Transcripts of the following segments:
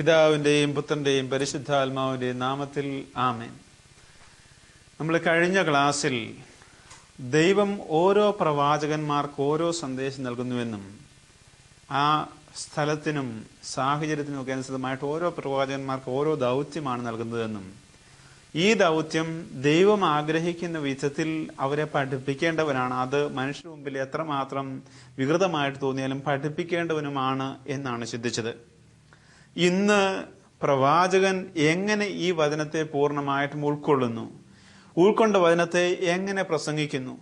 പിതാവിന്റെയും പുത്രന്റെയും പരിശുദ്ധാത്മാവിന്റെയും നാമത്തിൽ ആമേൻ. നമ്മൾ കഴിഞ്ഞ ക്ലാസ്സിൽ ദൈവം ഓരോ പ്രവാചകന്മാർക്ക് ഓരോ സന്ദേശം നൽകുന്നുവെന്നും ആ സ്ഥലത്തിനും സാഹചര്യത്തിനും ഒക്കെ അനുസൃതമായിട്ട് ഓരോ പ്രവാചകന്മാർക്ക് ഓരോ ദൗത്യമാണ് നൽകുന്നതെന്നും ഈ ദൗത്യം ദൈവം ആഗ്രഹിക്കുന്ന വിധത്തിൽ അവരെ പഠിപ്പിക്കേണ്ടവനാണ്, അത് മനുഷ്യന് മുമ്പിൽ എത്രമാത്രം വികൃതമായിട്ട് തോന്നിയാലും പഠിപ്പിക്കേണ്ടവനുമാണ് എന്നാണ് ചിന്തിച്ചത്. ഇന്ന് പ്രവാചകൻ എങ്ങനെ ഈ വചനത്തെ പൂർണ്ണമായിട്ടും ഉൾക്കൊണ്ട വചനത്തെ എങ്ങനെ പ്രസംഗിക്കുന്നു,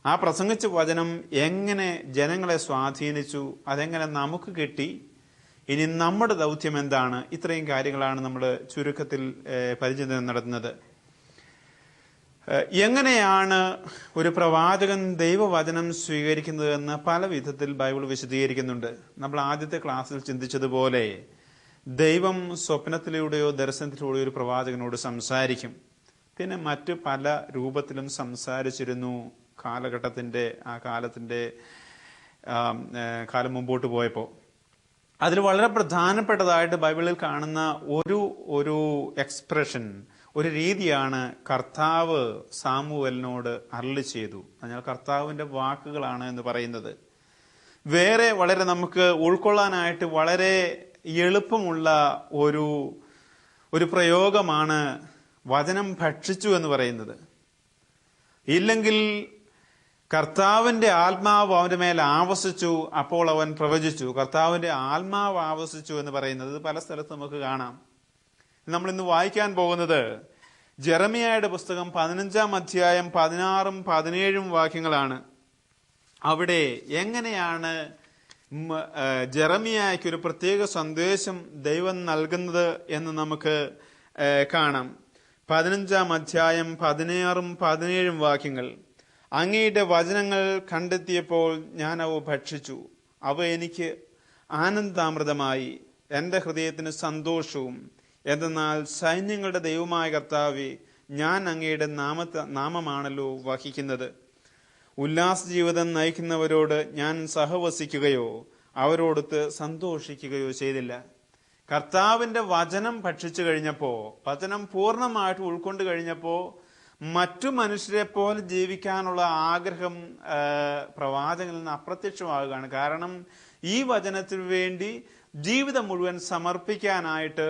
ആ പ്രസംഗിച്ച വചനം എങ്ങനെ ജനങ്ങളെ സ്വാധീനിച്ചു, അതെങ്ങനെ നമുക്ക് കിട്ടി, ഇനി നമ്മുടെ ദൗത്യം എന്താണ്, ഇത്രയും കാര്യങ്ങളാണ് നമ്മൾ ചുരുക്കത്തിൽ പരിചയം നടത്തുന്നത്. എങ്ങനെയാണ് ഒരു പ്രവാചകൻ ദൈവവചനം സ്വീകരിക്കുന്നത് എന്ന് പല വിധത്തിൽ ബൈബിൾ വിശദീകരിക്കുന്നുണ്ട്. നമ്മൾ ആദ്യത്തെ ക്ലാസ്സിൽ ചിന്തിച്ചതുപോലെ ദൈവം സ്വപ്നത്തിലൂടെയോ ദർശനത്തിലൂടെയോ ഒരു പ്രവാചകനോട് സംസാരിക്കും. പിന്നെ മറ്റു പല രൂപത്തിലും സംസാരിച്ചിരുന്നു. കാലം മുമ്പോട്ട് പോയപ്പോൾ അതിൽ വളരെ പ്രധാനപ്പെട്ടതായിട്ട് ബൈബിളിൽ കാണുന്ന ഒരു എക്സ്പ്രഷൻ, ഒരു രീതിയാണ് കർത്താവ് സാമുവേലിനോട് അരുളി ചെയ്തു. അതിനാൽ കർത്താവിന്റെ വാക്കുകളാണ് എന്ന് പറയുന്നത്. വേറെ വളരെ നമുക്ക് ഉൾക്കൊള്ളാനായിട്ട് വളരെ എളുപ്പമുള്ള ഒരു പ്രയോഗമാണ് വചനം ഭക്ഷിച്ചു എന്ന് പറയുന്നത്. ഇല്ലെങ്കിൽ കർത്താവിന്റെ ആത്മാവ് അവന്റെ മേൽ ആവസിച്ചു, അപ്പോൾ അവൻ പ്രവചിച്ചു. കർത്താവിന്റെ ആത്മാവ് ആവസിച്ചു എന്ന് പറയുന്നത് പല സ്ഥലത്ത് നമുക്ക് കാണാം. നമ്മൾ ഇന്ന് വായിക്കാൻ പോകുന്നത് ജെറമിയായുടെ പുസ്തകം 15-ാം അധ്യായം 16-ഉം 17-ഉം വാക്യങ്ങളാണ്. അവിടെ എങ്ങനെയാണ് ജെറമിയായ്ക്ക് ഒരു പ്രത്യേക സന്ദേശം ദൈവം നൽകുന്നത് എന്ന് നമുക്ക് കാണാം. 15-ാം അധ്യായം 16-ഉം 17-ഉം വാക്യങ്ങൾ. അങ്ങയുടെ വചനങ്ങൾ കണ്ടെത്തിയപ്പോൾ ഞാൻ അവ ഭക്ഷിച്ചു, അവ എനിക്ക് ആനന്ദാമൃതമായി, എന്റെ ഹൃദയത്തിന് സന്തോഷവും. എന്തെന്നാൽ സൈന്യങ്ങളുടെ ദൈവമായ കർത്താവേ, ഞാൻ അങ്ങയുടെ നാമമാണല്ലോ വഹിക്കുന്നത്. ഉല്ലാസ ജീവിതം നയിക്കുന്നവരോട് ഞാൻ സഹവസിക്കുകയോ അവരോടൊത്ത് സന്തോഷിക്കുകയോ ചെയ്തില്ല. കർത്താവിന്റെ വചനം ഭക്ഷിച്ചു കഴിഞ്ഞപ്പോ, വചനം പൂർണ്ണമായിട്ട് ഉൾക്കൊണ്ട് കഴിഞ്ഞപ്പോ മറ്റു മനുഷ്യരെ പോലെ ജീവിക്കാനുള്ള ആഗ്രഹം പ്രവാചകനിൽ നിന്ന് അപ്രത്യക്ഷമാവുകയാണ്. കാരണം ഈ വചനത്തിനു വേണ്ടി ജീവിതം മുഴുവൻ സമർപ്പിക്കാനായിട്ട്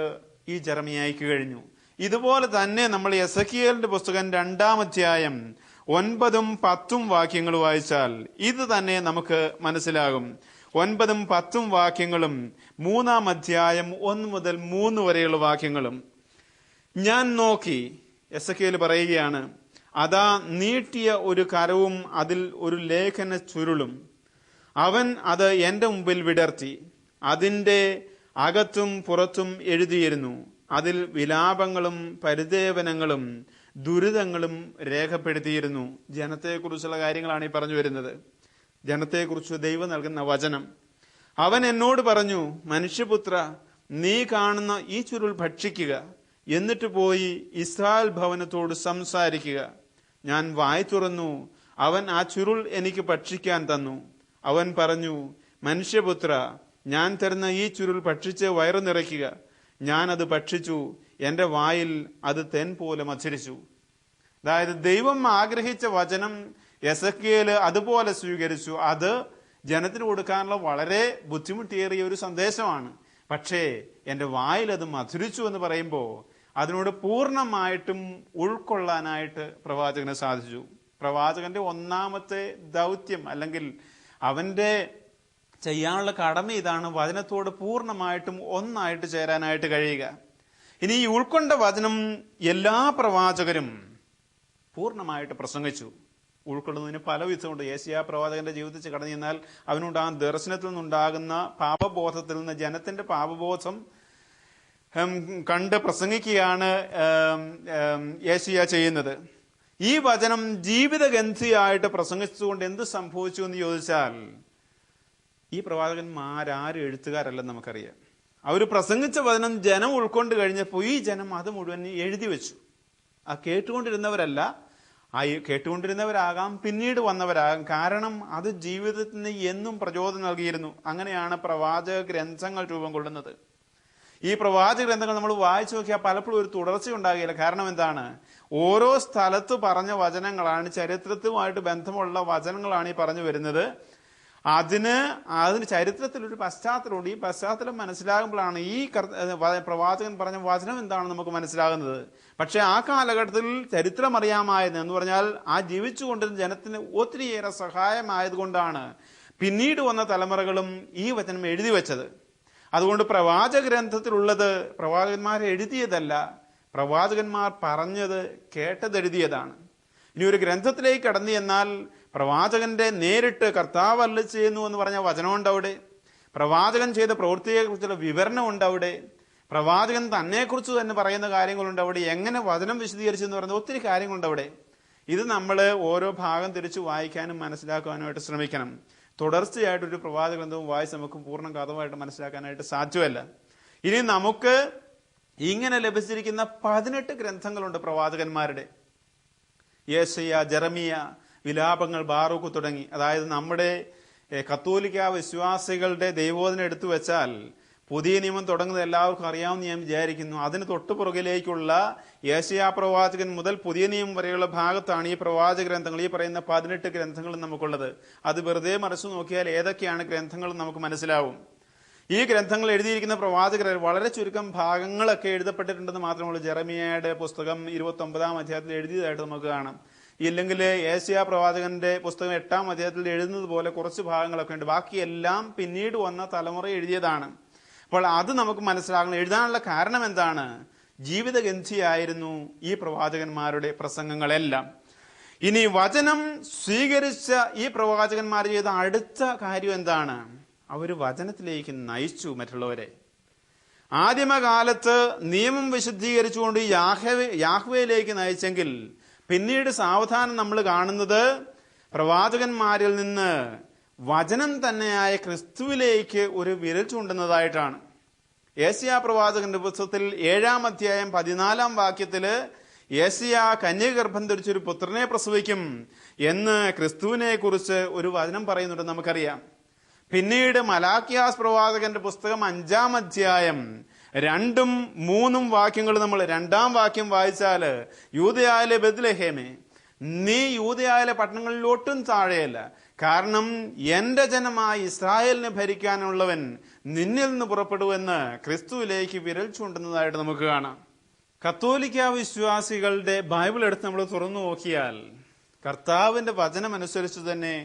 ഈ ജെറമിയായ്ക്ക് കഴിഞ്ഞു. ഇതുപോലെ തന്നെ നമ്മൾ എസെക്കിയേലിന്റെ പുസ്തകം 2-ാം അധ്യായം 9-ഉം 10-ഉം വാക്യങ്ങൾ വായിച്ചാൽ ഇത് തന്നെ നമുക്ക് മനസ്സിലാകും. 9-ഉം 10-ഉം വാക്യങ്ങളും 3-ാം അധ്യായം 1 മുതൽ 3 വരെയുള്ള വാക്യങ്ങളും. ഞാൻ നോക്കി, എസെക്കിയേൽ പറയുകയാണ്, അതാ നീട്ടിയ ഒരു കരവും അതിൽ ഒരു ലേഖന ചുരുളും. അവൻ അത് എന്റെ മുമ്പിൽ വിടർത്തി. അതിന്റെ അകത്തും പുറത്തും എഴുതിയിരുന്നു. അതിൽ വിലാപങ്ങളും പരിദേവനങ്ങളും ദുരിതങ്ങളും രേഖപ്പെടുത്തിയിരുന്നു. ജനത്തെക്കുറിച്ചുള്ള കാര്യങ്ങളാണ് ഈ പറഞ്ഞു വരുന്നത്. ജനത്തെക്കുറിച്ച് ദൈവം നൽകുന്ന വചനം. അവൻ എന്നോട് പറഞ്ഞു, മനുഷ്യപുത്ര, നീ കാണുന്ന ഈ ചുരുൾ ഭക്ഷിക്കുക, എന്നിട്ട് പോയി ഇസ്രായേൽ ഭവനത്തോട് സംസാരിക്കുക. ഞാൻ വായ് തുറന്നു, അവൻ ആ ചുരുൾ എനിക്ക് ഭക്ഷിക്കാൻ തന്നു. അവൻ പറഞ്ഞു, മനുഷ്യപുത്ര, ഞാൻ തരുന്ന ഈ ചുരുൾ ഭക്ഷിച്ച് വയറു നിറയ്ക്കുക. ഞാൻ അത് ഭക്ഷിച്ചു, എന്റെ വായിൽ അത് തേൻ പോലെ മത്സരിച്ചു. അതായത് ദൈവം ആഗ്രഹിച്ച വചനം എസെക്കിയേല് അതുപോലെ സ്വീകരിച്ചു. അത് ജനത്തിന് കൊടുക്കാനുള്ള വളരെ ബുദ്ധിമുട്ടേറിയ ഒരു സന്ദേശമാണ്. പക്ഷേ എന്റെ വായിൽ അത് മധുരിച്ചു എന്ന് പറയുമ്പോൾ അതിനോട് പൂർണ്ണമായിട്ടും ഉൾക്കൊള്ളാനായിട്ട് പ്രവാചകന് സാധിച്ചു. പ്രവാചകന്റെ ഒന്നാമത്തെ ദൗത്യം അല്ലെങ്കിൽ അവന്റെ ചെയ്യാനുള്ള കടമ ഇതാണ്, വചനത്തോട് പൂർണ്ണമായിട്ടും ഒന്നായിട്ട് ചേരാനായിട്ട് കഴിയുക. ഇനി ഈ ഉൾക്കൊണ്ട വചനം എല്ലാ പ്രവാചകരും പൂർണ്ണമായിട്ട് പ്രസംഗിച്ചു. ഉൾക്കൊള്ളുന്നതിന് പല വിധമുണ്ട്. യേശയ്യാ പ്രവാചകന്റെ ജീവിതത്തിൽ കടന്നു ചെന്നാൽ അവനുണ്ടാകുന്ന ദർശനത്തിൽ നിന്നുണ്ടാകുന്ന പാപബോധത്തിൽ നിന്ന് ജനത്തിന്റെ പാപബോധം കണ്ട് പ്രസംഗിക്കുകയാണ് യേശയ്യാ ചെയ്യുന്നത്. ഈ വചനം ജീവിതഗന്ധിയായിട്ട് പ്രസംഗിച്ചുകൊണ്ട് എന്ത് സംഭവിച്ചു എന്ന് ചോദിച്ചാൽ, ഈ പ്രവാചകന്മാരാരും എഴുത്തുകാരല്ലെന്ന് നമുക്കറിയാം. അവർ പ്രസംഗിച്ച വചനം ജനം ഉൾക്കൊണ്ട് കഴിഞ്ഞപ്പോൾ ഈ ജനം അത് മുഴുവൻ എഴുതി വെച്ചു. ആ കേട്ടുകൊണ്ടിരുന്നവരല്ല, കേട്ടുകൊണ്ടിരുന്നവരാകാം, പിന്നീട് വന്നവരാകാം. കാരണം അത് ജീവിതത്തിന് എന്നും പ്രചോദനം നൽകിയിരുന്നു. അങ്ങനെയാണ് പ്രവാചക ഗ്രന്ഥങ്ങൾ രൂപം കൊള്ളുന്നത്. ഈ പ്രവാചക ഗ്രന്ഥങ്ങൾ നമ്മൾ വായിച്ചു നോക്കിയാൽ പലപ്പോഴും ഒരു തുടർച്ച ഉണ്ടാകുകയില്ല. കാരണം എന്താണ്? ഓരോ സ്ഥലത്ത് പറഞ്ഞ വചനങ്ങളാണ്, ചരിത്രത്തുമായിട്ട് ബന്ധമുള്ള വചനങ്ങളാണ് ഈ പറഞ്ഞു വരുന്നത്. അതിന് ചരിത്രത്തിൽ ഒരു പശ്ചാത്തലമുണ്ട്. ഈ പശ്ചാത്തലം മനസ്സിലാകുമ്പോഴാണ് ഈ പ്രവാചകൻ പറഞ്ഞ വചനം എന്താണെന്ന് നമുക്ക് മനസ്സിലാകുന്നത്. പക്ഷെ ആ കാലഘട്ടത്തിൽ ചരിത്രം അറിയാമായിരുന്നു എന്ന് പറഞ്ഞാൽ ആ ജീവിച്ചുകൊണ്ടിരുന്ന ജനത്തിന് ഒത്തിരിയേറെ സഹായമായതുകൊണ്ടാണ് പിന്നീട് വന്ന തലമുറകളും ഈ വചനം എഴുതി വെച്ചത്. അതുകൊണ്ട് പ്രവാചക ഗ്രന്ഥത്തിലുള്ളത് പ്രവാചകന്മാർ എഴുതിയതല്ല, പ്രവാചകന്മാർ പറഞ്ഞത് കേട്ടതെഴുതിയതാണ്. ഇനി ഒരു ഗ്രന്ഥത്തിലേക്ക് കടന്നു എന്നാൽ പ്രവാചകന്റെ നേരിട്ട് കർത്താവ് അരുളി ചെയ്യുന്നു എന്ന് പറഞ്ഞ വചനമുണ്ട് അവിടെ. പ്രവാചകൻ ചെയ്ത പ്രവൃത്തിയെക്കുറിച്ചുള്ള വിവരണമുണ്ട് അവിടെ. പ്രവാചകൻ തന്നെക്കുറിച്ച് തന്നെ പറയുന്ന കാര്യങ്ങളുണ്ട് അവിടെ. എങ്ങനെ വചനം വിശദീകരിച്ചെന്ന് പറയുന്ന ഒത്തിരി കാര്യങ്ങളുണ്ട് അവിടെ. ഇത് നമ്മൾ ഓരോ ഭാഗം തിരിച്ചു വായിക്കാനും മനസ്സിലാക്കുവാനുമായിട്ട് ശ്രമിക്കണം. തുടർച്ചയായിട്ടൊരു പ്രവാചക ഗ്രന്ഥവും വായിച്ച് നമുക്ക് പൂർണ്ണ കഥമായിട്ട് മനസ്സിലാക്കാനായിട്ട് സാധ്യമല്ല. ഇനി നമുക്ക് ഇങ്ങനെ ലഭിച്ചിരിക്കുന്ന 18 ഗ്രന്ഥങ്ങളുണ്ട് പ്രവാചകന്മാരുടെ. യെശയ്യാ, ജെറമിയ, വിലാപങ്ങൾ, ബാറൂക്ക് തുടങ്ങി. അതായത് നമ്മുടെ കത്തോലിക്ക വിശ്വാസികളുടെ ദൈവോധന എടുത്തു വെച്ചാൽ പുതിയ നിയമം തുടങ്ങുന്നത് എല്ലാവർക്കും അറിയാമെന്ന് ഞാൻ വിചാരിക്കുന്നു. അതിന് തൊട്ടുപുറകിലേക്കുള്ള യെശയ്യാ പ്രവാചകൻ മുതൽ പുതിയ നിയമം വരെയുള്ള ഭാഗത്താണ് ഈ പ്രവാചക ഗ്രന്ഥങ്ങൾ, ഈ പറയുന്ന 18 ഗ്രന്ഥങ്ങളും നമുക്കുള്ളത്. അത് വെറുതെ മറിച്ചു നോക്കിയാൽ ഏതൊക്കെയാണ് ഗ്രന്ഥങ്ങൾ നമുക്ക് മനസ്സിലാവും. ഈ ഗ്രന്ഥങ്ങൾ എഴുതിയിരിക്കുന്ന പ്രവാചകർ വളരെ ചുരുക്കം ഭാഗങ്ങളൊക്കെ എഴുതപ്പെട്ടിട്ടുണ്ടെന്ന് മാത്രമേ ഉള്ളൂ. ജെറമിയയുടെ പുസ്തകം 29-ാം അധ്യായത്തിൽ എഴുതിയതായിട്ട് നമുക്ക് കാണാം. ഇല്ലെങ്കിൽ യെശയ്യാ പ്രവാചകന്റെ പുസ്തകം 8-ാം അധ്യായത്തിൽ എഴുതുന്നത് പോലെ കുറച്ച് ഭാഗങ്ങളൊക്കെ ഉണ്ട്. ബാക്കിയെല്ലാം പിന്നീട് വന്ന തലമുറ എഴുതിയതാണ്. അപ്പോൾ അത് നമുക്ക് മനസ്സിലാക്കണം. എഴുതാനുള്ള കാരണം എന്താണ്? ജീവിതഗന്ധിയായിരുന്നു ഈ പ്രവാചകന്മാരുടെ പ്രസംഗങ്ങളെല്ലാം. ഇനി വചനം സ്വീകരിച്ച ഈ പ്രവാചകന്മാർ ചെയ്ത അടുത്ത കാര്യം എന്താണ്? അവർ വചനത്തിലേക്ക് നയിച്ചു മറ്റുള്ളവരെ. ആദിമകാലത്ത് നിയമം വിശുദ്ധീകരിച്ചുകൊണ്ട് യാഹ്വേയിലേക്ക് നയിച്ചെങ്കിൽ പിന്നീട് സാവധാനം നമ്മൾ കാണുന്നത് പ്രവാചകന്മാരിൽ നിന്ന് വചനം തന്നെയായ ക്രിസ്തുവിലേക്ക് ഒരു വിരൽ ചൂണ്ടുന്നതായിട്ടാണ്. യെശയ്യാ പ്രവാചകന്റെ പുസ്തകത്തിൽ 7-ാം അധ്യായം 14-ാം വാക്യത്തില് യെശയ്യാ കന്യകഗർഭം ധരിച്ചൊരു പുത്രനെ പ്രസവിക്കും എന്ന് ക്രിസ്തുവിനെ കുറിച്ച് ഒരു വചനം പറയുന്നുണ്ട്, നമുക്കറിയാം. പിന്നീട് മലാക്കിയാസ് പ്രവാചകന്റെ പുസ്തകം 5-ാം അധ്യായം 2ഉം 3ഉം വാക്യങ്ങൾ നമ്മൾ 2-ാം വാക്യം വായിച്ചാല്, യൂദയായിലെ ബെത്ലഹേമേ, നീ യൂദയായിലെ പട്ടണങ്ങളിലൊട്ടും താഴെയല്ല, കാരണം എന്റെ ജനമായ ഇസ്രായേലിനെ ഭരിക്കാനുള്ളവൻ നിന്നിൽ നിന്ന് പുറപ്പെടുവെന്ന് ക്രിസ്തുവിലേക്ക് വിരൽ ചൂണ്ടുന്നതായിട്ട് നമുക്ക് കാണാം. കത്തോലിക്ക വിശ്വാസികളുടെ ബൈബിൾ എടുത്ത് നമ്മൾ തുറന്നു നോക്കിയാൽ കർത്താവിന്റെ വചനമനുസരിച്ച് തന്നെ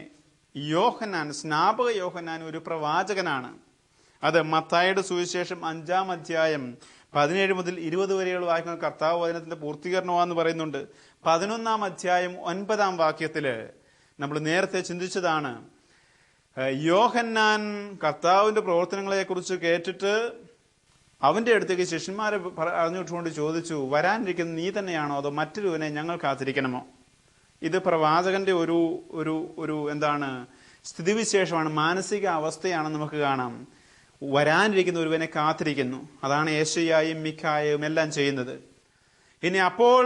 യോഹന്നാൻ, സ്നാപക യോഹന്നാൻ ഒരു പ്രവാചകനാണ്. അത് മത്തായിയുടെ സുവിശേഷം 5-ാം അധ്യായം 17 മുതൽ 20 വരെയുള്ള വാക്യങ്ങൾ കർത്താവ് വചനത്തിന്റെ പൂർത്തീകരണമാണെന്ന് പറയുന്നുണ്ട്. 11-ാം അധ്യായം 9-ാം വാക്യത്തില് നമ്മൾ നേരത്തെ ചിന്തിച്ചതാണ്. യോഹന്നാൻ കർത്താവിന്റെ പ്രവർത്തനങ്ങളെ കുറിച്ച് കേട്ടിട്ട് അവന്റെ അടുത്തേക്ക് ശിഷ്യന്മാരെ അറിഞ്ഞിട്ടുകൊണ്ട് ചോദിച്ചു, വരാനിരിക്കുന്ന നീ തന്നെയാണോ അതോ മറ്റൊരുവനെ ഞങ്ങൾ കാത്തിരിക്കണമോ? ഇത് പ്രവാചകന്റെ ഒരു ഒരു ഒരു എന്താണ് സ്ഥിതിവിശേഷമാണ്, മാനസിക അവസ്ഥയാണെന്ന് നമുക്ക് കാണാം. വരാനിരിക്കുന്ന ഒരുവനെ കാത്തിരിക്കുന്നു. അതാണ് യെശയ്യായും മിഖായും എല്ലാം ചെയ്യുന്നത്. ഇനി അപ്പോൾ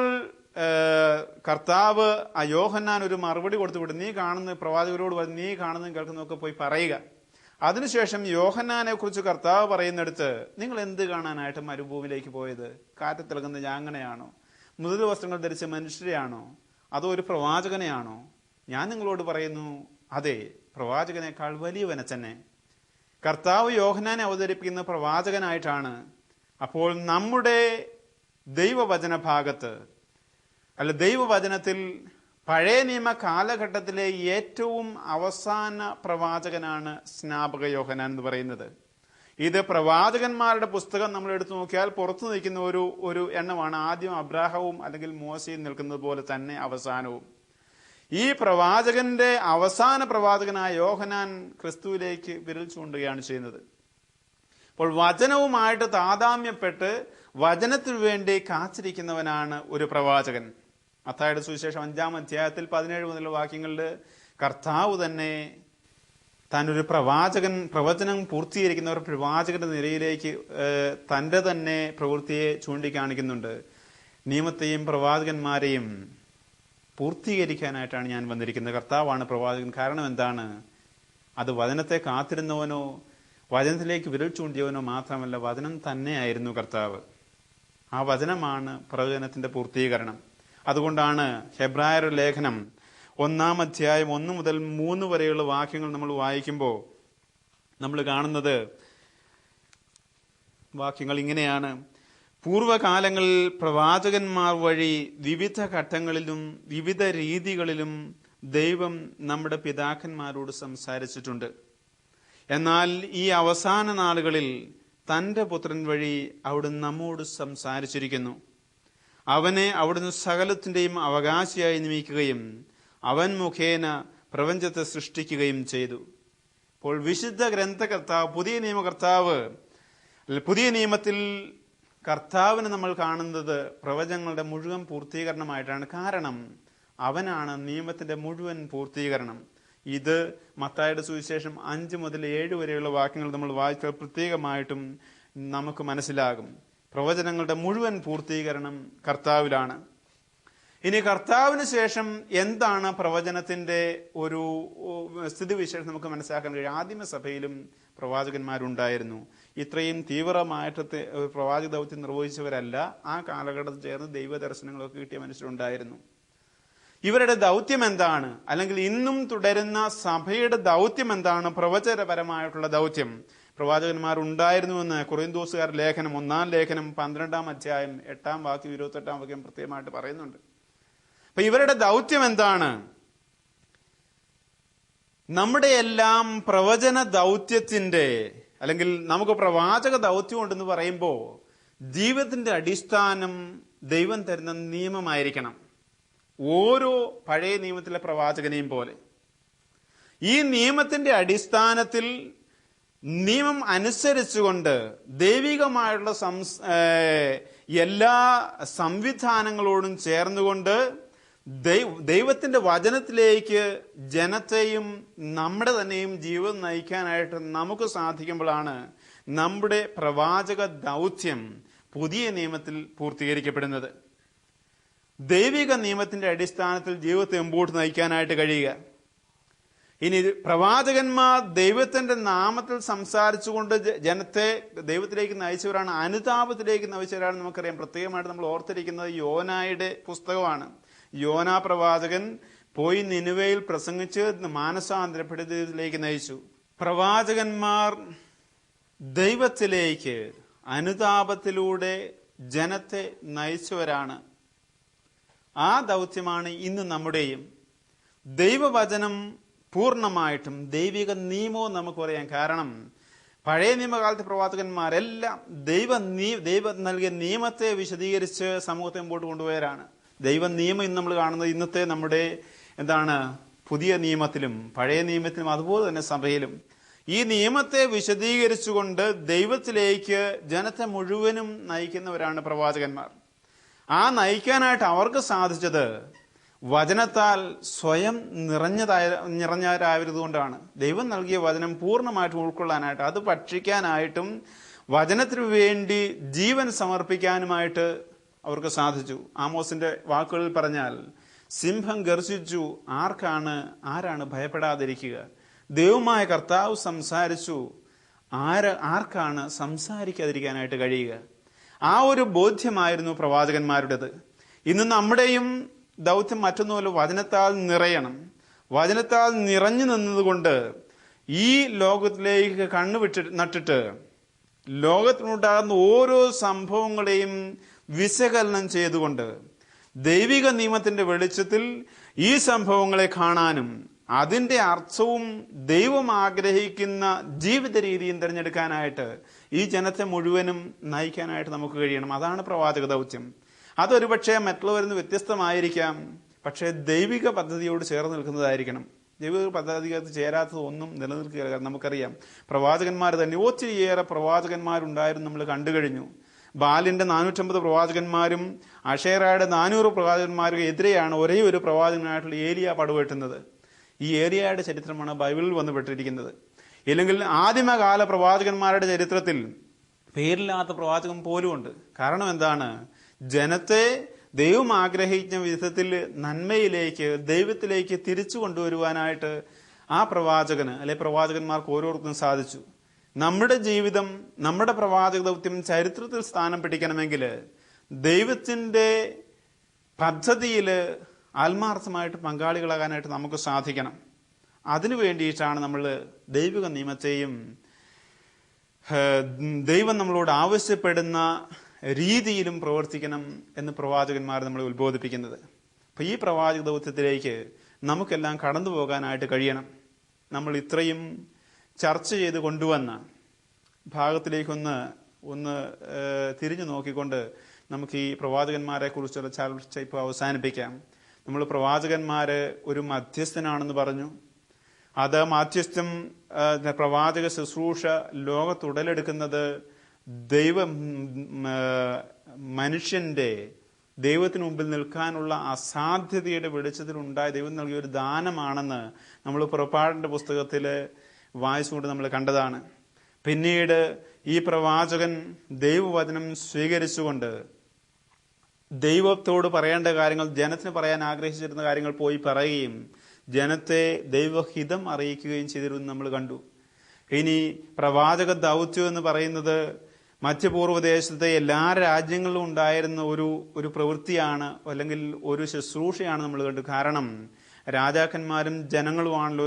കർത്താവ് ആ യോഹന്നാൻ ഒരു മറുപടി കൊടുത്തുവിടും, നീ കാണുന്ന പ്രവാചകരോട് നീ കാണുന്നതും കേൾക്കുന്നതൊക്കെ പോയി പറയുക. അതിനുശേഷം യോഹന്നാനെ കുറിച്ച് കർത്താവ് പറയുന്നിടത്ത്, നിങ്ങൾ എന്ത് കാണാനായിട്ട് മരുഭൂമിയിലേക്ക് പോയത്? കാറ്റത്തിളകുന്ന ഞാങ്ങനെയാണോ? മൃദു വസ്ത്രങ്ങൾ ധരിച്ച മനുഷ്യരെയാണോ? അതോ ഒരു പ്രവാചകനെയാണോ? ഞാൻ നിങ്ങളോട് പറയുന്നു, അതെ, പ്രവാചകനേക്കാൾ വലിയവനെ തന്നെ. കർത്താവ് യോഹന്നാനെ അവതരിപ്പിക്കുന്ന പ്രവാചകനായിട്ടാണ്. അപ്പോൾ നമ്മുടെ ദൈവവചന ഭാഗത്ത് ദൈവവചനത്തിൽ പഴയ നിയമ കാലഘട്ടത്തിലെ ഏറ്റവും അവസാന പ്രവാചകനാണ് സ്നാപക യോഹന്നാൻ എന്ന് പറയുന്നത്. ഇത് പ്രവാചകന്മാരുടെ പുസ്തകം നമ്മൾ എടുത്തു നോക്കിയാൽ പുറത്തു നിൽക്കുന്ന ഒരു എണ്ണമാണ്. ആദ്യം അബ്രാഹവും അല്ലെങ്കിൽ മോശയും നിൽക്കുന്നത് പോലെ തന്നെ അവസാനവും. ഈ പ്രവാചകന്റെ അവസാന പ്രവാചകനായ യോഹന്നാൻ ക്രിസ്തുവിലേക്ക് വിരൽ ചൂണ്ടുകയാണ് ചെയ്യുന്നത്. അപ്പോൾ വചനവുമായിട്ട് താതാമ്യപ്പെട്ട് വചനത്തിനു വേണ്ടി കാത്തിരിക്കുന്നവനാണ് ഒരു പ്രവാചകൻ. മത്തായിയുടെ സുവിശേഷം 5-ാം അധ്യായത്തിൽ 17 മുതലുള്ള വാക്യങ്ങളിൽ കർത്താവ് തന്നെ താനൊരു പ്രവചനം പൂർത്തീകരിക്കുന്ന ഒരു പ്രവാചകന്റെ നിരയിലേക്ക് തന്റെ തന്നെ പ്രവൃത്തിയെ ചൂണ്ടിക്കാണിക്കുന്നുണ്ട്. നിയമത്തെയും പ്രവാചകന്മാരെയും പൂർത്തീകരിക്കാനായിട്ടാണ് ഞാൻ വന്നിരിക്കുന്നത്. കർത്താവാണ് പ്രവാചകൻ. കാരണം എന്താണ്? അത് വചനത്തെ കാത്തിരുന്നവനോ വചനത്തിലേക്ക് വിരൽ ചൂണ്ടിയവനോ മാത്രമല്ല, വചനം തന്നെയായിരുന്നു കർത്താവ്. ആ വചനമാണ് പ്രവചനത്തിന്റെ പൂർത്തീകരണം. അതുകൊണ്ടാണ് ഹെബ്രായർ ലേഖനം 1-ാം അധ്യായം 1 മുതൽ 3 വരെയുള്ള വാക്യങ്ങൾ നമ്മൾ വായിക്കുമ്പോൾ നമ്മൾ കാണുന്നത് വാക്യങ്ങൾ ഇങ്ങനെയാണ്: പൂർവകാലങ്ങളിൽ പ്രവാചകന്മാർ വഴി വിവിധ ഘട്ടങ്ങളിലും വിവിധ രീതികളിലും ദൈവം നമ്മുടെ പിതാക്കന്മാരോട് സംസാരിച്ചിട്ടുണ്ട്. എന്നാൽ ഈ അവസാന നാളുകളിൽ തന്റെ പുത്രൻ വഴി അവിടുന്ന് നമ്മോട് സംസാരിച്ചിരിക്കുന്നു. അവനെ അവിടുന്ന് സകലത്തിന്റെയും അവകാശിയായി നിയമിക്കുകയും അവൻ മുഖേന പ്രപഞ്ചത്തെ സൃഷ്ടിക്കുകയും ചെയ്തു. അപ്പോൾ വിശുദ്ധ ഗ്രന്ഥകർത്താവ്, പുതിയ നിയമത്തിൽ കർത്താവിന് നമ്മൾ കാണുന്നത് പ്രവചനങ്ങളുടെ മുഴുവൻ പൂർത്തീകരണമായിട്ടാണ്. കാരണം അവനാണ് നിയമത്തിന്റെ മുഴുവൻ പൂർത്തീകരണം. ഇത് മത്തായിയുടെ സുവിശേഷം 5 മുതൽ 7 വരെയുള്ള വാക്യങ്ങൾ നമ്മൾ വായിച്ചാൽ പ്രത്യേകമായിട്ടും നമുക്ക് മനസ്സിലാകും. പ്രവചനങ്ങളുടെ മുഴുവൻ പൂർത്തീകരണം കർത്താവിലാണ്. ഇനി കർത്താവിന് ശേഷം എന്താണ് പ്രവചനത്തിന്റെ ഒരു സ്ഥിതിവിശേഷം നമുക്ക് മനസ്സിലാക്കാൻ കഴിയും. ആദിമസഭയിലും പ്രവാചകന്മാരുണ്ടായിരുന്നു. ഇത്രയും തീവ്രമായിട്ട് പ്രവാചക ദൗത്യം നിർവഹിച്ചവരല്ല. ആ കാലഘട്ടത്തിൽ ചേർന്ന് ദൈവദർശനങ്ങളൊക്കെ കിട്ടിയ മനുഷ്യരുണ്ടായിരുന്നു. ഇവരുടെ ദൗത്യം എന്താണ്, അല്ലെങ്കിൽ ഇന്നും തുടരുന്ന സഭയുടെ ദൗത്യം എന്താണ്? പ്രവചനപരമായിട്ടുള്ള ദൗത്യം. പ്രവാചകന്മാരുണ്ടായിരുന്നുവെന്ന് കൊറിന്തോസുകാർ ലേഖനം 1-ാം ലേഖനം 12-ാം അധ്യായം 8-ാം വാക്യം 28-ാം വാക്യം പ്രത്യേകമായിട്ട് പറയുന്നുണ്ട്. അപ്പൊ ഇവരുടെ ദൗത്യം എന്താണ്? നമ്മുടെ എല്ലാം പ്രവചന ദൗത്യത്തിന്റെ, അല്ലെങ്കിൽ നമുക്ക് പ്രവാചക ദൗത്യം ഉണ്ടെന്ന് പറയുമ്പോൾ ജീവിതത്തിന്റെ അടിസ്ഥാനം ദൈവം തരുന്ന നിയമമായിരിക്കണം. ഓരോ പഴയ നിയമത്തിലെ പ്രവാചകനെയും പോലെ ഈ നിയമത്തിന്റെ അടിസ്ഥാനത്തിൽ നിയമം അനുസരിച്ചുകൊണ്ട് ദൈവികമായുള്ള എല്ലാ സംവിധാനങ്ങളോടും ചേർന്നുകൊണ്ട് ദൈവത്തിന്റെ വചനത്തിലേക്ക് ജനത്തെയും നമ്മുടെ തന്നെയും ജീവിതം നയിക്കാനായിട്ട് നമുക്ക് സാധിക്കുമ്പോഴാണ് നമ്മുടെ പ്രവാചക ദൗത്യം പുതിയ നിയമത്തിൽ പൂർത്തീകരിക്കപ്പെടുന്നത്. ദൈവിക നിയമത്തിന്റെ അടിസ്ഥാനത്തിൽ ജീവിതത്തെ മുമ്പോട്ട് നയിക്കാനായിട്ട് കഴിയുക. ഇനി പ്രവാചകന്മാർ ദൈവത്തിന്റെ നാമത്തിൽ സംസാരിച്ചുകൊണ്ട് ജനത്തെ ദൈവത്തിലേക്ക് നയിച്ചവരാണ്, അനുതാപത്തിലേക്ക് നയിച്ചവരാണ്. നമുക്കറിയാം. പ്രത്യേകമായിട്ട് നമ്മൾ ഓർത്തിരിക്കുന്നത് യോനായുടെ പുസ്തകമാണ്. യോനാ പ്രവാചകൻ പോയി നിനിവയിൽ പ്രസംഗിച്ച് മാനസാന്തരപ്പെടുത്തിലേക്ക് നയിച്ചു. പ്രവാചകന്മാർ ദൈവത്തിലേക്ക് അനുതാപത്തിലൂടെ ജനത്തെ നയിച്ചവരാണ്. ആ ദൗത്യമാണ് ഇന്ന് നമ്മുടെയും. ദൈവവചനം പൂർണ്ണമായിട്ടും ദൈവിക നിയമവും നമുക്ക് പറയാം. കാരണം പഴയ നിയമകാലത്തെ പ്രവാചകന്മാരെല്ലാം ദൈവം നൽകിയ നിയമത്തെ വിശദീകരിച്ച് സമൂഹത്തെ മുമ്പോട്ട് കൊണ്ടുപോയവരാണ്. ദൈവ നിയമം ഇന്ന് നമ്മൾ കാണുന്നത് ഇന്നത്തെ നമ്മുടെ പുതിയ നിയമത്തിലും പഴയ നിയമത്തിലും അതുപോലെ തന്നെ സഭയിലും ഈ നിയമത്തെ വിശദീകരിച്ചുകൊണ്ട് ദൈവത്തിലേക്ക് ജനത്തെ മുഴുവനും നയിക്കുന്നവരാണ് പ്രവാചകന്മാർ. ആ നയിക്കാനായിട്ട് അവർക്ക് സാധിച്ചത് വചനത്താൽ സ്വയം നിറഞ്ഞവരായതുകൊണ്ടാണ്. ദൈവം നൽകിയ വചനം പൂർണ്ണമായിട്ടും ഉൾക്കൊള്ളാനായിട്ട്, അത് ഭക്ഷിക്കാനായിട്ടും വചനത്തിനു വേണ്ടി ജീവൻ സമർപ്പിക്കാനുമായിട്ട് അവർക്ക് സാധിച്ചു. ആമോസിന്റെ വാക്കുകളിൽ പറഞ്ഞാൽ, സിംഹം ഗർജിച്ചു, ആരാണ് ഭയപ്പെടാതിരിക്കുക? ദൈവമായ കർത്താവ് സംസാരിച്ചു, ആർക്കാണ് സംസാരിക്കാതിരിക്കാനായിട്ട് കഴിയുക? ആ ഒരു ബോധ്യമായിരുന്നു പ്രവാചകന്മാരുടേത്. ഇന്ന് നമ്മുടെയും ദൗത്യം മറ്റൊന്നുമല്ല, വചനത്താൽ നിറയണം. വചനത്താൽ നിറഞ്ഞു നിന്നതുകൊണ്ട് ഈ ലോകത്തിലേക്ക് നട്ടിട്ട് ലോകത്തിനുണ്ടാകുന്ന ഓരോ സംഭവങ്ങളെയും വിശകലനം ചെയ്തുകൊണ്ട് ദൈവിക നിയമത്തിന്റെ വെളിച്ചത്തിൽ ഈ സംഭവങ്ങളെ കാണാനും അതിന്റെ അർത്ഥവും ദൈവം ആഗ്രഹിക്കുന്ന ജീവിത രീതിയും തിരഞ്ഞെടുക്കാനായിട്ട് ഈ ജനത്തെ മുഴുവനും നയിക്കാനായിട്ട് നമുക്ക് കഴിയണം. അതാണ് പ്രവാചക ദൗത്യം. അതൊരു പക്ഷേ മറ്റുള്ളവരിൽ നിന്ന് വ്യത്യസ്തമായിരിക്കാം, പക്ഷേ ദൈവിക പദ്ധതിയോട് ചേർന്ന് നിൽക്കുന്നതായിരിക്കണം. ദൈവിക പദ്ധതികൾക്ക് ചേരാത്തത് ഒന്നും നിലനിൽക്കുക. നമുക്കറിയാം, പ്രവാചകന്മാർ തന്നെ ഒത്തിരിയേറെ പ്രവാചകന്മാരുണ്ടായിരുന്നു നമ്മൾ കണ്ടു കഴിഞ്ഞു. ബാലിന്റെ 450 പ്രവാചകന്മാരും അഷേറയുടെ 400 പ്രവാചകന്മാർക്ക് എതിരെയാണ് ഒരേ ഒരു പ്രവാചകനായിട്ടുള്ള ഏലിയ പടുവെട്ടുന്നത്. ഈ ഏലിയയുടെ ചരിത്രമാണ് ബൈബിളിൽ വന്ന് പെട്ടിരിക്കുന്നത്. ഇല്ലെങ്കിൽ ആദിമകാല പ്രവാചകന്മാരുടെ ചരിത്രത്തിൽ പേരില്ലാത്ത പ്രവാചകൻ പോലും ഉണ്ട്. കാരണം എന്താണ്? ജനത്തെ ദൈവം ആഗ്രഹിക്കുന്ന വിധത്തിൽ നന്മയിലേക്ക്, ദൈവത്തിലേക്ക് തിരിച്ചു കൊണ്ടുവരുവാനായിട്ട് ആ പ്രവാചകന്, അല്ലെ പ്രവാചകന്മാർക്ക് ഓരോരുത്തരും സാധിച്ചു. നമ്മുടെ ജീവിതം, നമ്മുടെ പ്രവാചക ദൗത്യം ചരിത്രത്തിൽ സ്ഥാനം പിടിക്കണമെങ്കിൽ ദൈവത്തിൻ്റെ പദ്ധതിയിൽ ആത്മാർത്ഥമായിട്ട് പങ്കാളികളാകാനായിട്ട് നമുക്ക് സാധിക്കണം. അതിനു വേണ്ടിയിട്ടാണ് നമ്മൾ ദൈവിക നിയമത്തെയും ദൈവം നമ്മളോട് ആവശ്യപ്പെടുന്ന രീതിയിലും പ്രവർത്തിക്കണം എന്ന് പ്രവാചകന്മാർ നമ്മളെ ഉത്ബോധിപ്പിക്കുന്നത്. അപ്പം ഈ പ്രവാചക ദൗത്യത്തിലേക്ക് നമുക്കെല്ലാം കടന്നു പോകാനായിട്ട് കഴിയണം. നമ്മൾ ഇത്രയും ചർച്ച ചെയ്ത് കൊണ്ടുവന്ന ഭാഗത്തിലേക്കൊന്ന് തിരിഞ്ഞു നോക്കിക്കൊണ്ട് നമുക്ക് ഈ പ്രവാചകന്മാരെ കുറിച്ചുള്ള ചർച്ച ഇപ്പോൾ അവസാനിപ്പിക്കാം. നമ്മൾ പ്രവാചകന്മാർ ഒരു മധ്യസ്ഥനാണെന്ന് പറഞ്ഞു. അത് മാധ്യസ്ഥം, പ്രവാചക ശുശ്രൂഷ ലോകത്തുടലെടുക്കുന്നത് മനുഷ്യന്റെ ദൈവത്തിന് മുമ്പിൽ നിൽക്കാനുള്ള അസാധ്യതയുടെ വെളിച്ചത്തിലുണ്ടായ ദൈവം നൽകിയ ഒരു ദാനമാണെന്ന് നമ്മൾ പുറപ്പാടിന്റെ പുസ്തകത്തിൽ വായിച്ചുകൊണ്ട് നമ്മൾ കണ്ടതാണ്. പിന്നീട് ഈ പ്രവാചകൻ ദൈവവചനം സ്വീകരിച്ചുകൊണ്ട് ദൈവത്തോട് പറയേണ്ട കാര്യങ്ങൾ, ജനത്തിന് പറയാൻ ആഗ്രഹിച്ചിരുന്ന കാര്യങ്ങൾ പോയി പറയുകയും ജനത്തെ ദൈവഹിതം അറിയിക്കുകയും ചെയ്തിരുന്നു നമ്മൾ കണ്ടു. ഇനി പ്രവാചക ദൗത്യം എന്ന് പറയുന്നത് മധ്യപൂർവ്വദേശത്തെ എല്ലാ രാജ്യങ്ങളിലും ഉണ്ടായിരുന്ന ഒരു പ്രവൃത്തിയാണ്, അല്ലെങ്കിൽ ഒരു ശുശ്രൂഷയാണ് നമ്മൾ കണ്ടു. കാരണം രാജാക്കന്മാരും ജനങ്ങളുമാണല്ലോ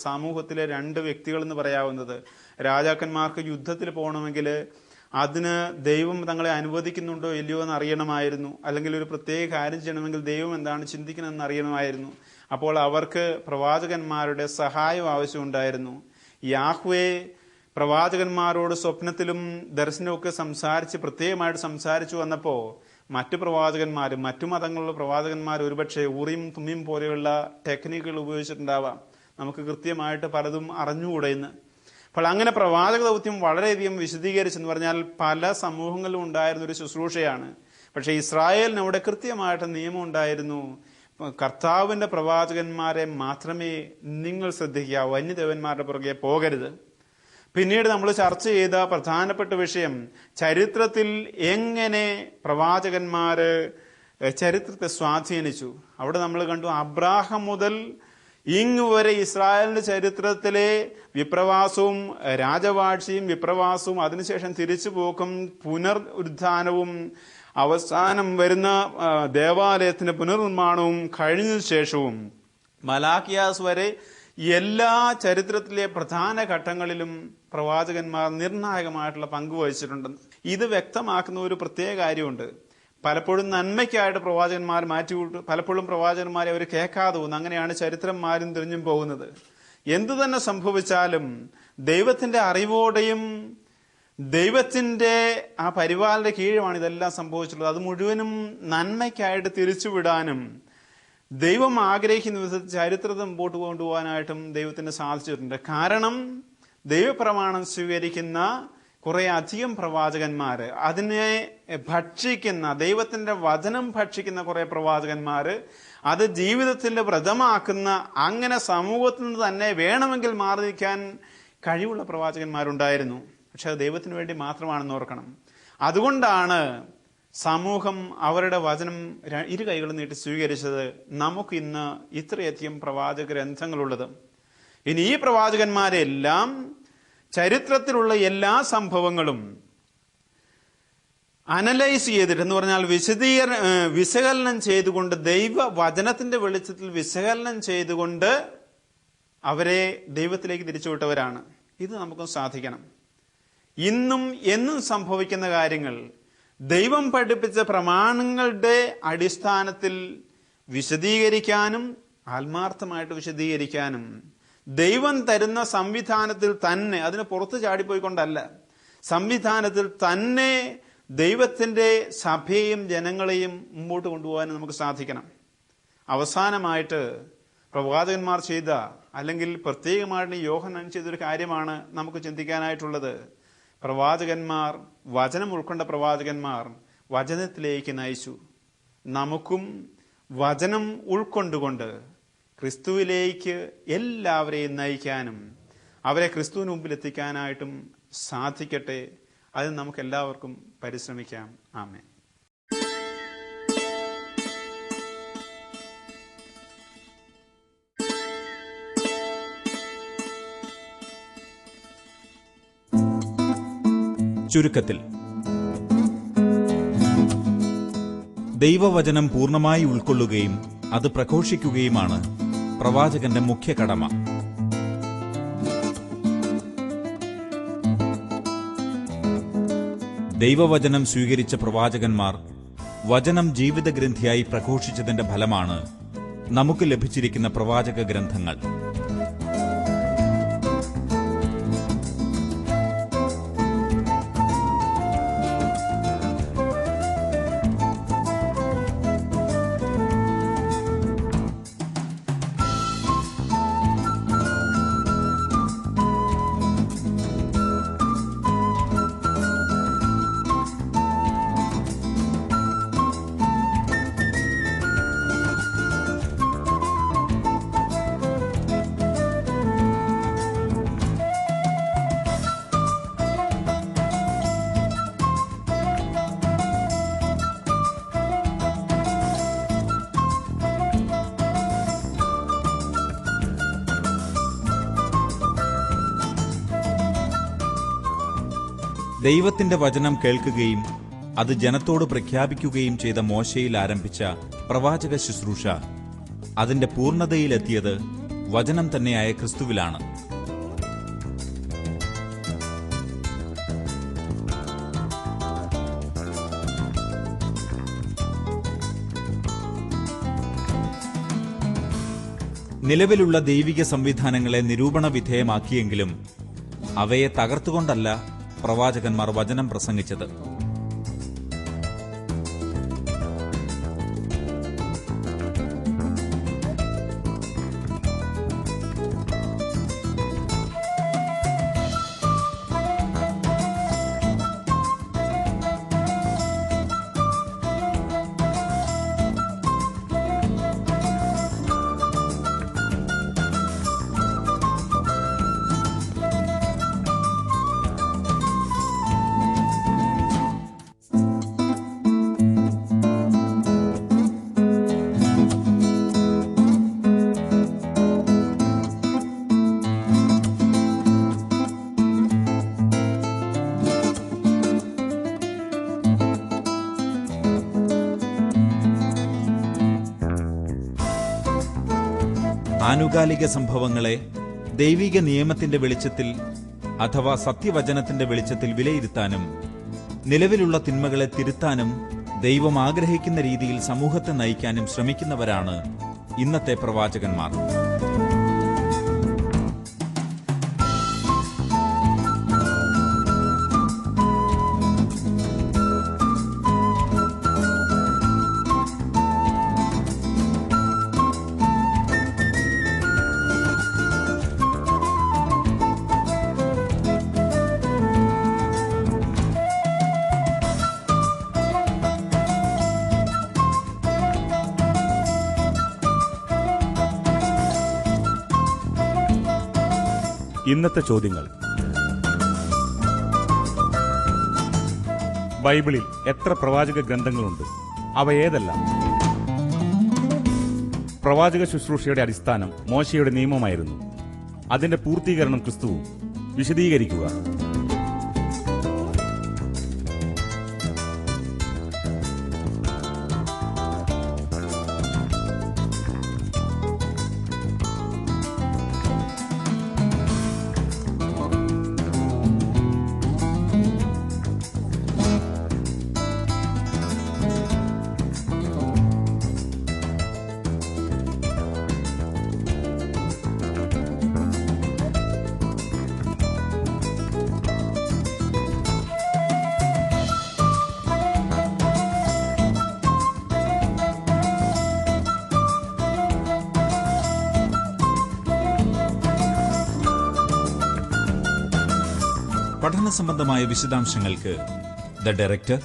സമൂഹത്തിലെ രണ്ട് വ്യക്തികൾ എന്ന് പറയാവുന്നത്. രാജാക്കന്മാർക്ക് യുദ്ധത്തിൽ പോകണമെങ്കിൽ അതിന് ദൈവം തങ്ങളെ അനുവദിക്കുന്നുണ്ടോ ഇല്ലയോ എന്ന് അറിയണമായിരുന്നു. അല്ലെങ്കിൽ ഒരു പ്രത്യേക കാര്യം ചെയ്യണമെങ്കിൽ ദൈവം എന്താണ് ചിന്തിക്കണമെന്ന് അറിയണമായിരുന്നു. അപ്പോൾ അവർക്ക് പ്രവാചകന്മാരുടെ സഹായം ആവശ്യമുണ്ടായിരുന്നു. യാഹ്വേ പ്രവാചകന്മാരോട് സ്വപ്നത്തിലും ദർശനമൊക്കെ പ്രത്യേകമായിട്ട് സംസാരിച്ചു വന്നപ്പോൾ മറ്റു പ്രവാചകന്മാർ, മറ്റു മതങ്ങളിലുള്ള പ്രവാചകന്മാർ ഒരുപക്ഷെ ഊറിയും തുമ്മിയും പോലെയുള്ള ടെക്നിക്കുകൾ ഉപയോഗിച്ചിട്ടുണ്ടാവാം. നമുക്ക് കൃത്യമായിട്ട് പലതും അറിഞ്ഞുകൂടെയെന്ന്. അപ്പോൾ അങ്ങനെ പ്രവാചക ദൗത്യം വളരെയധികം വിശദീകരിച്ചെന്ന് പറഞ്ഞാൽ പല സമൂഹങ്ങളിലും ഉണ്ടായിരുന്ന ഒരു ശുശ്രൂഷയാണ്. പക്ഷെ ഇസ്രായേലിന് അവിടെ കൃത്യമായിട്ട് നിയമം ഉണ്ടായിരുന്നു. കർത്താവിന്റെ പ്രവാചകന്മാരെ മാത്രമേ നിങ്ങൾ ശ്രദ്ധിക്കാവൂ, അന്യദേവന്മാരുടെ പുറകെ പോകരുത്. പിന്നീട് നമ്മൾ ചർച്ച ചെയ്ത പ്രധാനപ്പെട്ട വിഷയം ചരിത്രത്തിൽ എങ്ങനെ പ്രവാചകന്മാര് ചരിത്രത്തെ സ്വാധീനിച്ചു. അവിടെ നമ്മൾ കണ്ടു അബ്രാഹം മുതൽ ഇങ്ങ് വരെ ഇസ്രായേലിന്റെ ചരിത്രത്തിലെ വിപ്രവാസവും രാജവാഴ്ചയും വിപ്രവാസവും അതിനുശേഷം തിരിച്ചുപോക്കും പുനരുദ്ധാനവും അവസാനം വരുന്ന ദേവാലയത്തിന്റെ പുനർനിർമ്മാണവും കഴിഞ്ഞ ശേഷവും മലാക്കിയാസ് വരെ എല്ലാ ചരിത്രത്തിലെ പ്രധാന ഘട്ടങ്ങളിലും പ്രവാചകന്മാർ നിർണായകമായിട്ടുള്ള പങ്ക് വഹിച്ചിട്ടുണ്ടെന്ന്. ഇത് വ്യക്തമാക്കുന്ന ഒരു പ്രത്യേക കാര്യമുണ്ട്. പലപ്പോഴും നന്മയ്ക്കായിട്ട് പ്രവാചകന്മാർ മാറ്റിവിട്ടു, പലപ്പോഴും പ്രവാചകന്മാരെ അവർ കേൾക്കാതെ പോകുന്നു. അങ്ങനെയാണ് ചരിത്രം മാരും തിരിഞ്ഞും പോകുന്നത്. എന്തു തന്നെ സംഭവിച്ചാലും ദൈവത്തിന്റെ അറിവോടെയും ദൈവത്തിന്റെ ആ പരിപാലന കീഴുമാണ് ഇതെല്ലാം സംഭവിച്ചിട്ടുള്ളത്. അത് മുഴുവനും നന്മയ്ക്കായിട്ട് തിരിച്ചുവിടാനും ദൈവം ആഗ്രഹിക്കുന്ന വിധത്തിൽ ചരിത്രത്തെ മുമ്പോട്ട് കൊണ്ടുപോകാനായിട്ടും ദൈവത്തിന് സാധിച്ചിട്ടുണ്ട്. കാരണം ദൈവപ്രമാണം സ്വീകരിക്കുന്ന കുറെ അധികം പ്രവാചകന്മാര്, അതിനെ ഭക്ഷിക്കുന്ന, ദൈവത്തിന്റെ വചനം ഭക്ഷിക്കുന്ന കുറെ പ്രവാചകന്മാര്, അത് ജീവിതത്തിൽ വ്രതമാക്കുന്ന, അങ്ങനെ സമൂഹത്തിൽ നിന്ന് തന്നെ വേണമെങ്കിൽ മാറി നിൽക്കാൻ കഴിവുള്ള പ്രവാചകന്മാരുണ്ടായിരുന്നു. പക്ഷെ അത് ദൈവത്തിന് വേണ്ടി മാത്രമാണെന്ന് ഓർക്കണം. അതുകൊണ്ടാണ് സമൂഹം അവരുടെ വചനം ഇരു കൈകളും നീട്ടി സ്വീകരിച്ചത്. നമുക്ക് ഇന്ന് ഇത്രയധികം പ്രവാചക ഗ്രന്ഥങ്ങളുള്ളത്. ഇനി ഈ പ്രവാചകന്മാരെല്ലാം ചരിത്രത്തിലുള്ള എല്ലാ സംഭവങ്ങളും അനലൈസ് ചെയ്തിട്ട്, എന്ന് പറഞ്ഞാൽ വിശകലനം ചെയ്തുകൊണ്ട്, ദൈവവചനത്തിന്റെ വെളിച്ചത്തിൽ വിശകലനം ചെയ്തുകൊണ്ട് അവരെ ദൈവത്തിലേക്ക് തിരിച്ചുവിട്ടവരാണ്. ഇത് നമുക്കും സാധിക്കണം. ഇന്നും എന്നും സംഭവിക്കുന്ന കാര്യങ്ങൾ ദൈവം പഠിപ്പിച്ച പ്രമാണങ്ങളുടെ അടിസ്ഥാനത്തിൽ വിശദീകരിക്കാനും ആത്മാർത്ഥമായിട്ട് വിശദീകരിക്കാനും ദൈവം തരുന്ന സംവിധാനത്തിൽ തന്നെ, അതിന് പുറത്ത് ചാടിപ്പോയിക്കൊണ്ടല്ല, സംവിധാനത്തിൽ തന്നെ ദൈവത്തിന്റെ സഭയെയും ജനങ്ങളെയും മുമ്പോട്ട് കൊണ്ടുപോകാൻ നമുക്ക് സാധിക്കണം. അവസാനമായിട്ട് പ്രവാചകന്മാർ ചെയ്ത, അല്ലെങ്കിൽ പ്രത്യേകമായിട്ട് യോഹന്നാൻ ചെയ്തൊരു കാര്യമാണ് നമുക്ക് ചിന്തിക്കാനായിട്ടുള്ളത്. പ്രവാചകന്മാർ, വചനം ഉൾക്കൊണ്ട പ്രവാചകന്മാർ വചനത്തിലേക്ക് നയിച്ചു. നമുക്കും വചനം ഉൾക്കൊണ്ടുകൊണ്ട് ക്രിസ്തുവിലേക്ക് എല്ലാവരെയും നയിക്കാനും അവരെ ക്രിസ്തുവിന് മുമ്പിൽ എത്തിക്കാനായിട്ടും സാധിക്കട്ടെ. അതിന് നമുക്ക് എല്ലാവർക്കും പരിശ്രമിക്കാം. ആമേൻ. ചുരുക്കത്തിൽ, ദൈവവചനം പൂർണ്ണമായി ഉൾക്കൊള്ളുകയും അത് പ്രഘോഷിക്കുകയുമാണ് പ്രവാചകന്റെ മുഖ്യ കടമ. ദൈവവചനം സ്വീകരിച്ച പ്രവാചകന്മാർ വചനം ജീവിതഗ്രന്ഥിയായി പ്രഘോഷിച്ചതിന്റെ ഫലമാണ് നമുക്ക് ലഭിച്ചിരിക്കുന്ന പ്രവാചക ഗ്രന്ഥങ്ങൾ. ദൈവത്തിന്റെ വചനം കേൾക്കുകയും അത് ജനത്തോട് പ്രഖ്യാപിക്കുകയും ചെയ്ത മോശയിൽ ആരംഭിച്ച പ്രവാചക ശുശ്രൂഷ അതിന്റെ പൂർണ്ണതയിലെത്തിയത് വചനം തന്നെയായ ക്രിസ്തുവിലാണ്. നിലവിലുള്ള ദൈവിക സംവിധാനങ്ങളെ നിരൂപണ വിധേയമാക്കിയെങ്കിലും അവയെ തകർത്തുകൊണ്ടല്ല പ്രവാചകന്മാർ വചനം പ്രസംഗിച്ചത്. ആനുകാലിക സംഭവങ്ങളെ ദൈവിക നിയമത്തിന്റെ വെളിച്ചത്തിൽ അഥവാ സത്യവചനത്തിന്റെ വെളിച്ചത്തിൽ വിലയിരുത്താനും നിലവിലുള്ള തിന്മകളെ തിരുത്താനും ദൈവം ആഗ്രഹിക്കുന്ന രീതിയിൽ സമൂഹത്തെ നയിക്കാനും ശ്രമിക്കുന്നവരാണ് ഇന്നത്തെ പ്രവാചകന്മാർ. ഇന്നത്തെ ചോദ്യങ്ങൾ: ബൈബിളിൽ എത്ര പ്രവാചക ഗ്രന്ഥങ്ങളുണ്ട്? അവ ഏതെല്ലാം? പ്രവാചക ശുശ്രൂഷയുടെ അടിസ്ഥാനം മോശയുടെ നിയമമായിരുന്നു. അതിന്റെ പൂർത്തീകരണം ക്രിസ്തുവും. വിശദീകരിക്കുക. പഠന സംബന്ധമായ വിശദാംശങ്ങൾക്ക് the director,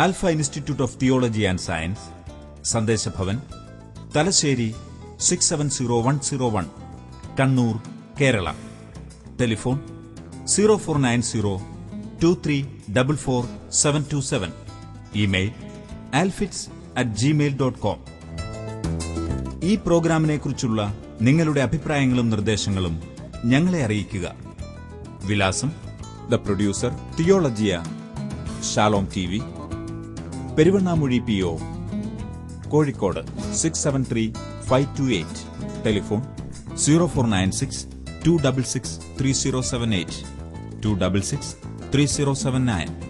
Alfa institute of theology and science, Sandeshabhavan, Thalassery 670101, Kannur, Kerala. Telephone 049023444727. Email alfits@gmail.com. ഈ പ്രോഗ്രാമിനെക്കുറിച്ചുള്ള നിങ്ങളുടെ അഭിപ്രായങ്ങളും നിർദ്ദേശങ്ങളും ഞങ്ങളെ അറിയിക്കുക. വിലാസം: ദ പ്രൊഡ്യൂസർ തിയോളജിയ Shalom TV, Peruvannamuzhi PO, Kozhikode 673528. Telephone 0496 266 3078, 266 3079.